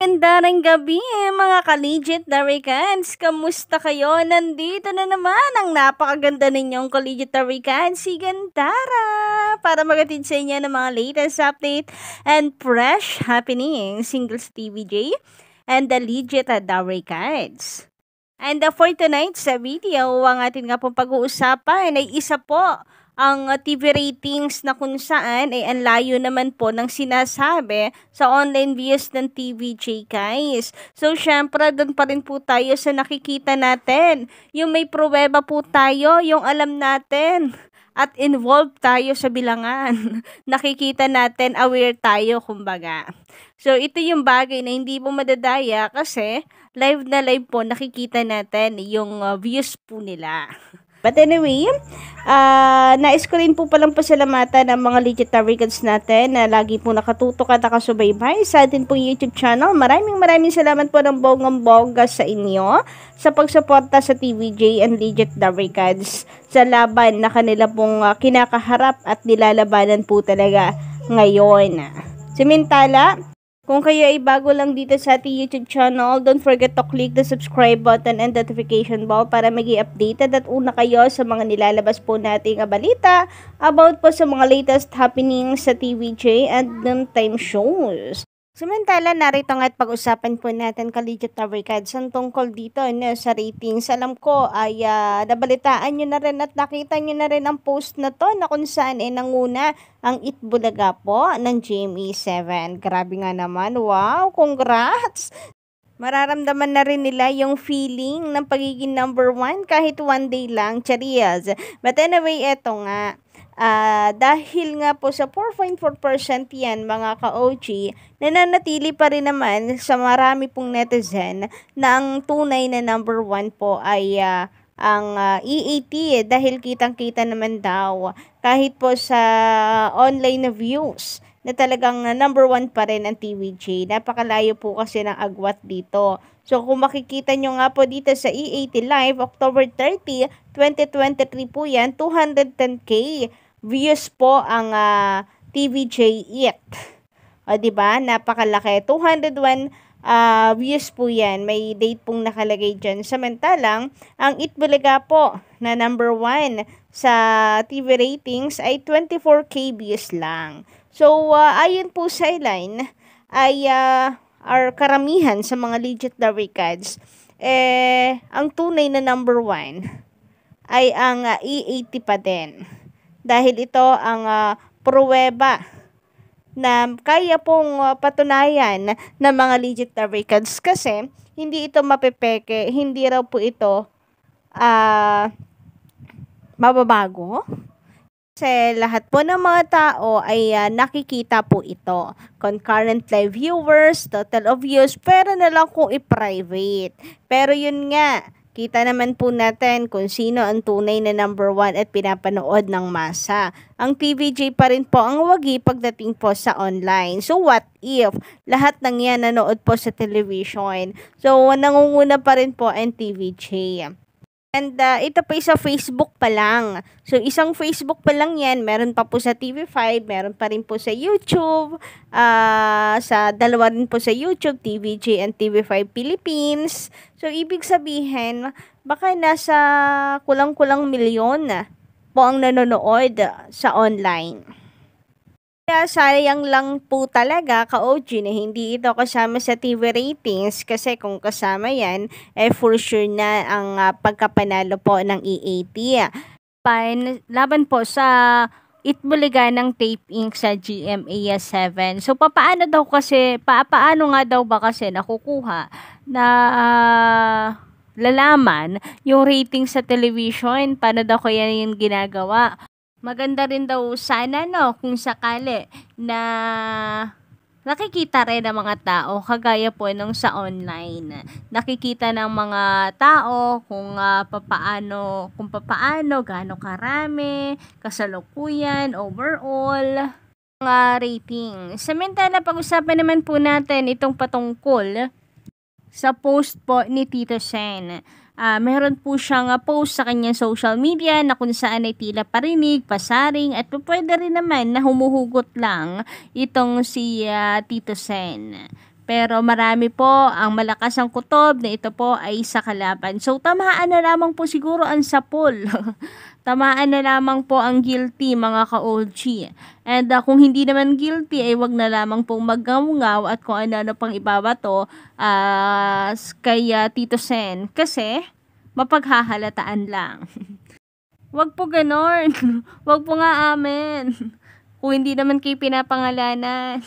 Ganda ng gabi mga ka-legit Darikans! Kamusta kayo? Nandito na naman ang napakaganda ninyong ka-legit Darikans, si Gandara! Para magatid sa inyo ng mga latest update and fresh happening singles TVJ and the legit Darikans. And for tonight's video, ang ating nga pong pag-uusapan ay isa po ang TV ratings na kung saan ay ang layo naman po ng sinasabi sa online views ng TVJ guys. So syempre doon pa rin po tayo sa nakikita natin. Yung may pruweba po tayo, yung alam natin. At involved tayo sa bilangan. Nakikita natin, aware tayo kumbaga. So ito yung bagay na hindi po madadaya kasi live na live po nakikita natin yung views po nila. But anyway, nais ko rin po palang pasalamatan ng mga legit Darikans natin na lagi po nakatutok at nakasubaybay sa atin pong YouTube channel. Maraming salamat po ng bonggang-bongga sa inyo sa pagsuporta sa TVJ and legit Darikans sa laban na kanila pong kinakaharap at nilalabanan po talaga ngayon. Samantala, kung kayo ay bago lang dito sa ating YouTube channel, don't forget to click the subscribe button and notification bell para maging updated at una kayo sa mga nilalabas po nating balita about po sa mga latest happenings sa TVJ and noontime shows. Samantala, narito nga at pag-usapan po natin ka-legit Darikans ang tungkol dito sa ratings. Alam ko ay nabalitaan nyo na rin at nakita nyo na rin ang post na to na kung saan nanguna ang Itbulaga po ng GMA7. Grabe nga naman. Wow, congrats! Mararamdaman na rin nila yung feeling ng pagiging number 1 kahit one day lang. Charias. But anyway, eto nga. Dahil nga po sa 4.4% yan mga ka-OG, nananatili pa rin naman sa marami pong netizen na ang tunay na number 1 po ay ang EAT dahil kitang-kita naman daw kahit po sa online na views na talagang number 1 pa rin ang TVJ. Napakalayo po kasi ng agwat dito. So kung makikita nyo nga po dito sa EAT Live, October 30, 2023 po yan, 210k views po ang TVJ It. O diba? Napakalaki. 201 views po yan. May date pong nakalagay dyan. Samantalang, ang Itbulaga po na number 1 sa TV ratings ay 24k views lang. So, ayon po sa ilan, ay our karamihan sa mga legit Darikans, ang tunay na number 1 ay ang E80 pa din. Dahil ito ang pruweba na kaya pong patunayan ng mga legit Darikans kasi hindi ito mapepeke, hindi raw po ito mababago. Kasi lahat po ng mga tao ay nakikita po ito. Concurrent live viewers, total of views, pero na lang kung i-private. Pero yun nga, kita naman po natin kung sino ang tunay na number 1 at pinapanood ng masa. Ang TVJ pa rin po ang wagi pagdating po sa online. So what if lahat ng yan nanood po sa television? So nangunguna pa rin po ang TVJ. And ito pa sa Facebook pa lang. So isang Facebook pa lang yan. Meron pa po sa TV5, meron pa rin po sa YouTube. Sa dalawa rin po sa YouTube, TVJ and TV5 Philippines. So ibig sabihin, baka nasa kulang-kulang milyon po ang nanonood sa online. Kaya sayang lang po talaga ka-OG na hindi ito kasama sa TV ratings kasi kung kasama yan, for sure na ang pagkapanalo po ng EAT. Laban po sa Itbulaga ng Tape Inc. sa GMA7. So paano nga daw ba kasi nakukuha na lalaman yung rating sa television? Paano daw kaya yung ginagawa? Maganda rin daw sana kung sakali na nakikita rin ng mga tao kagaya po nung sa online. Nakikita ng mga tao kung papaano, gaano karami, kasalukuyan, overall, mga rating. Samantala, pag-usapan naman po natin itong patungkol sa post po ni Tito Sen. Meron po siyang post sa kanyang social media na kung saan ay tila parinig, pasaring at pwede rin naman na humuhugot lang itong si Tito Sen. Pero marami po ang malakas ang kutob na ito po ay sa kalaban. So tamaan na lamang po siguro ang sapol. Tamaan na lamang po ang guilty mga ka-OG. And kung hindi naman guilty ay wag na lamang pong maggaw-ngaw at kung ano-ano pang ibabato kay Tito Sen. Kasi mapaghahalataan lang. Wag po ganon. Wag po nga amen. Kung hindi naman kayo pinapangalanan.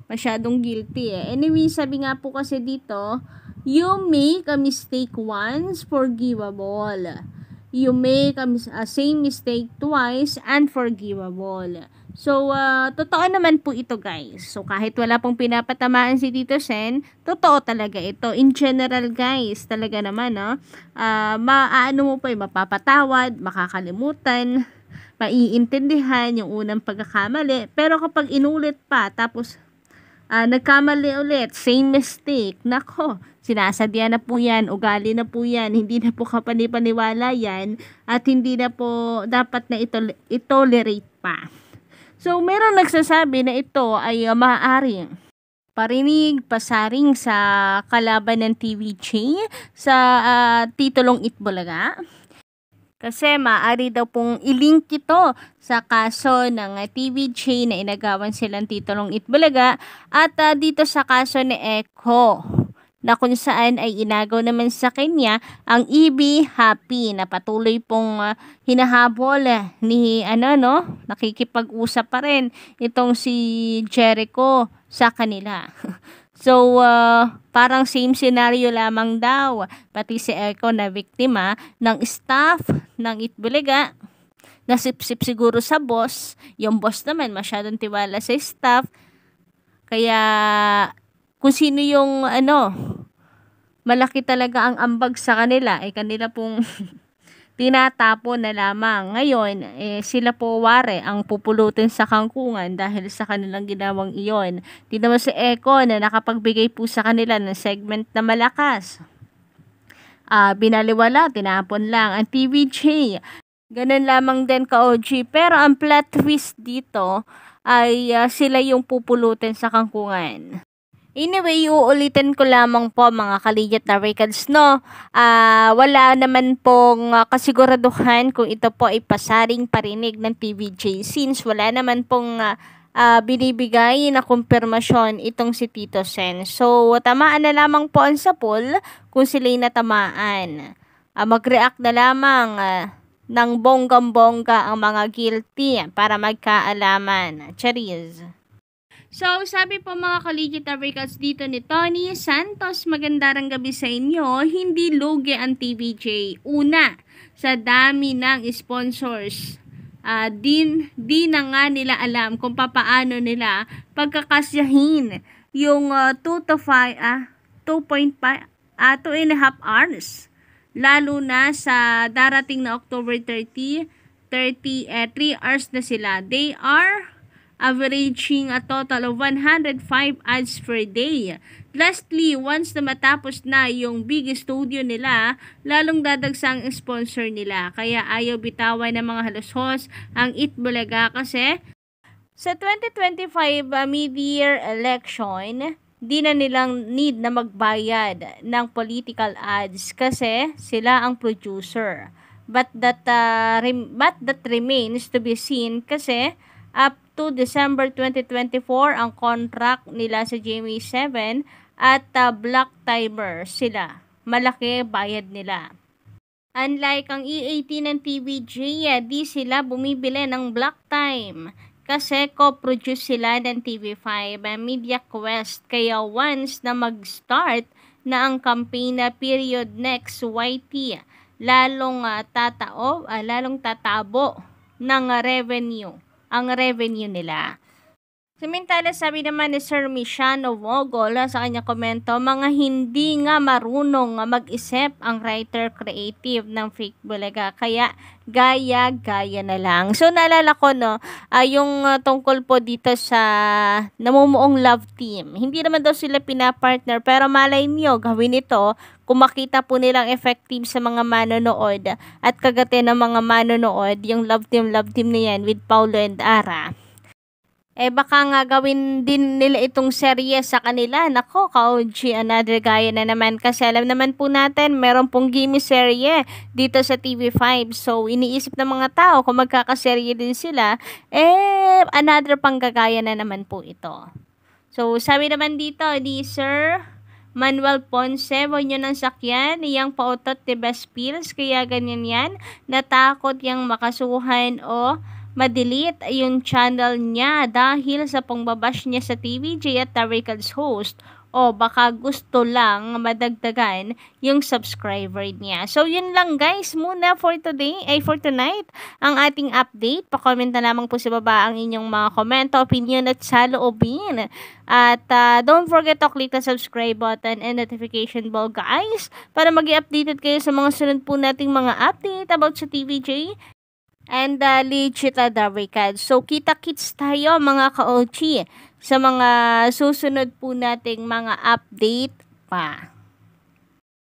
Masyadong guilty eh. Anyway, sabi nga po kasi dito, you make a mistake once, forgivable. You make a same mistake twice, unforgivable. So, totoo naman po ito guys. So, kahit wala pong pinapatamaan si Tito Sen, totoo talaga ito. In general guys, talaga naman, no? Maano mo pa mapapatawad, makakalimutan, maiintindihan yung unang pagkakamali. Pero kapag inulit pa, tapos nagkamali ulit, same mistake, nako, sinasadya na po yan, ugali na po yan, hindi na po kapanipaniwala yan, at hindi na po dapat na itolerate pa. So, meron nagsasabi na ito ay maaaring parinig, pasaring sa kalaban ng TVJ sa titulong Itbulaga. Kasi maaari daw pong ilink ito sa kaso ng TVJ na inagawan silang titulong Itbulaga at dito sa kaso ni Echo na kung saan ay inagaw naman sa kanya ang EB Happy na patuloy pong hinahabol ni nakikipag-usap pa rin itong si Jericho sa kanila. So, parang same scenario lamang daw. Pati si Echo na biktima ng staff ng Itbulaga. Nasipsip siguro sa boss. Yung boss naman masyadong tiwala sa staff. Kaya, kung sino yung malaki talaga ang ambag sa kanila, ay kanila pong tinatapon na lamang. Ngayon, sila po ware ang pupulutin sa kangkungan dahil sa kanilang ginawang iyon. Di naman si Echo na nakapagbigay po sa kanila ng segment na malakas. Binaliwala, tinapon lang ang TVJ. Ganun lamang din ka-OG. Pero ang plot twist dito ay sila yung pupulutin sa kangkungan. Anyway, uulitin ko lamang po mga kaligit na records, no? Wala naman pong kasiguraduhan kung ito po ay pasaring parinig ng TVJ since wala naman pong binibigay na kumpirmasyon itong si Tito Sen. So, tamaan na lamang po ang sapol kung sila'y natamaan. Mag-react na lamang ng bonggang-bongga ang mga guilty para magkaalaman. Charis! So, sabi po mga ka-legit records dito ni Tony Santos, magandang gabi sa inyo. Hindi lugi ang TVJ. Una, sa dami ng sponsors. Di na nga nila alam kung papaano nila pagkakasyahin yung 2.5 hours. Lalo na sa darating na October 30, 3 hours na sila. They are averaging a total of 105 ads per day. Lastly, once na matapos na yung big studio nila, lalong dadagsang sponsor nila. Kaya ayaw bitawan ng mga halos-hos ang Itbulaga kasi sa 2025 mid-year election, di na nilang need na magbayad ng political ads kasi sila ang producer. But that remains to be seen kasi up to December 2024 ang contract nila sa GMA7 at Black Timer sila. Malaki bayad nila. Unlike ang EAT ng TVJ, di sila bumibili ng Black Time kasi co-produce sila ng TV5 Media Quest. Kaya once na mag-start na ang campaign na period next YT, lalong tatabo ng revenue ang revenue nila. Samantala, sabi naman ni Sir Mishano Mogol sa kanyang komento, mga hindi nga marunong mag-isip ang writer creative ng Fake Bulaga, kaya gaya-gaya na lang. So, naalala ko, yung tungkol po dito sa namumuong love team. Hindi naman daw sila pinapartner, pero malay niyo, gawin ito kung makita po nilang effective sa mga manonood at kagati ng mga manonood, yung love team na yan with Paulo and Ara. Baka nga gawin din nila itong serye sa kanila. Nako, ka-OG, another gaya na naman. Kasi alam naman po natin, meron pong gimme serye dito sa TV5. So, iniisip ng mga tao kung magkakaserye din sila, another panggagaya na naman po ito. So, sabi naman dito ni Sir Manuel Ponce, huwag nyo ng sakyan, iyang pautot de best pills, kaya ganyan yan, natakot yang makasuhan o madelete yung channel niya dahil sa pangbabash niya sa TVJ at Tarikad's host, o baka gusto lang madagdagan yung subscriber niya. So, yun lang guys muna for today, for tonight, ang ating update. Pa-comment na lamang po sa baba ang inyong mga komento, opinion at saloobin. At don't forget to click the subscribe button and notification bell guys para mag-i-updated kayo sa mga sunod po nating mga update about sa TVJ and legit Darikad. So, kita-kits tayo mga ka-OG sa mga susunod po nating mga update pa.